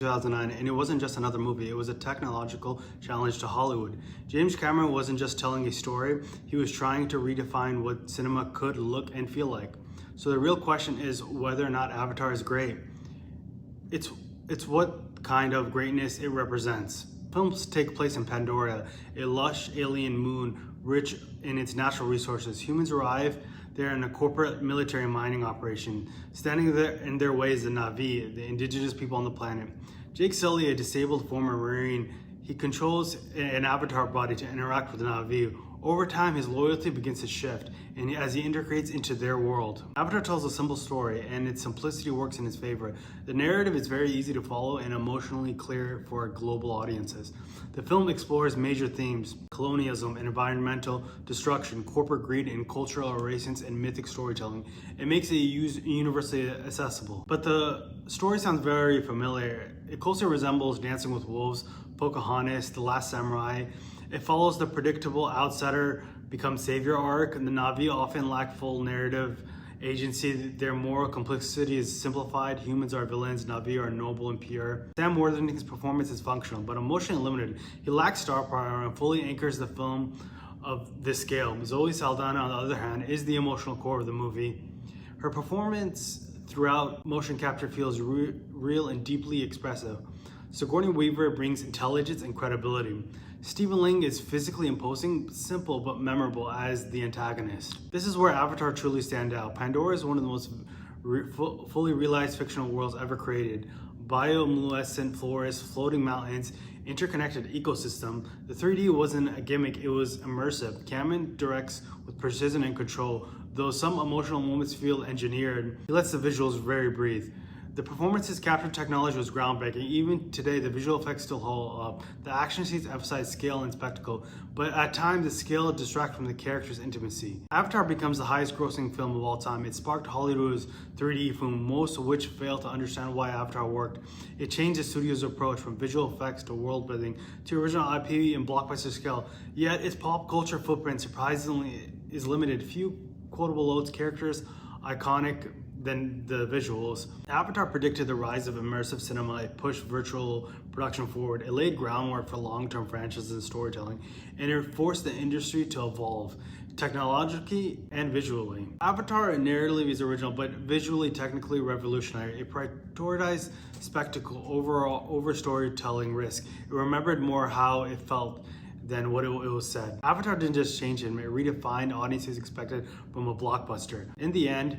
2009, and it wasn't just another movie, it was a technological challenge to Hollywood. James Cameron wasn't just telling a story, he was trying to redefine what cinema could look and feel like. So the real question is whether or not Avatar is great. It's what kind of greatness it represents. Films take place in Pandora, a lush alien moon rich in its natural resources. Humans arrive there in a corporate military mining operation. Standing there in their way is the Na'vi, the indigenous people on the planet. Jake Sully, a disabled former Marine, he controls an avatar body to interact with the Na'vi. Over time, his loyalty begins to shift, and as he integrates into their world. Avatar tells a simple story, and its simplicity works in his favor. The narrative is very easy to follow and emotionally clear for global audiences. The film explores major themes: colonialism and environmental destruction, corporate greed and cultural erasance, and mythic storytelling. It makes it universally accessible. But the story sounds very familiar. It closely resembles Dancing with Wolves, Pocahontas, The Last Samurai. It follows the predictable outsider becomes savior arc, and the Na'vi often lack full narrative agency. Their moral complexity is simplified. Humans are villains, Na'vi are noble and pure. Sam Worthington's performance is functional, but emotionally limited. He lacks star power and fully anchors the film of this scale. Zoe Saldana, on the other hand, is the emotional core of the movie. Her performance throughout motion capture feels real and deeply expressive. Sigourney Weaver brings intelligence and credibility. Stephen Lang is physically imposing, simple but memorable as the antagonist. This is where Avatar truly stands out. Pandora is one of the most fully realized fictional worlds ever created. Bioluminescent forests, floating mountains, interconnected ecosystem. The 3D wasn't a gimmick, it was immersive. Cameron directs with precision and control. Though some emotional moments feel engineered, he lets the visuals very breathe. The performances captured technology was groundbreaking. Even today, the visual effects still hold up. The action scenes emphasize scale and spectacle, but at times the scale distracts from the character's intimacy. Avatar becomes the highest grossing film of all time. It sparked Hollywood's 3D boom, most of which failed to understand why Avatar worked. It changed the studio's approach from visual effects to world building to original IP and blockbuster scale. Yet its pop culture footprint surprisingly is limited. Few quotable loads, characters iconic than the visuals. Avatar predicted the rise of immersive cinema. It pushed virtual production forward. It laid groundwork for long-term franchises and storytelling, and it forced the industry to evolve technologically and visually. Avatar narratively is original, but visually technically revolutionary. It prioritized spectacle over storytelling risk. It remembered more how it felt than what it was said. Avatar didn't just change him, it redefined audiences expected from a blockbuster. In the end,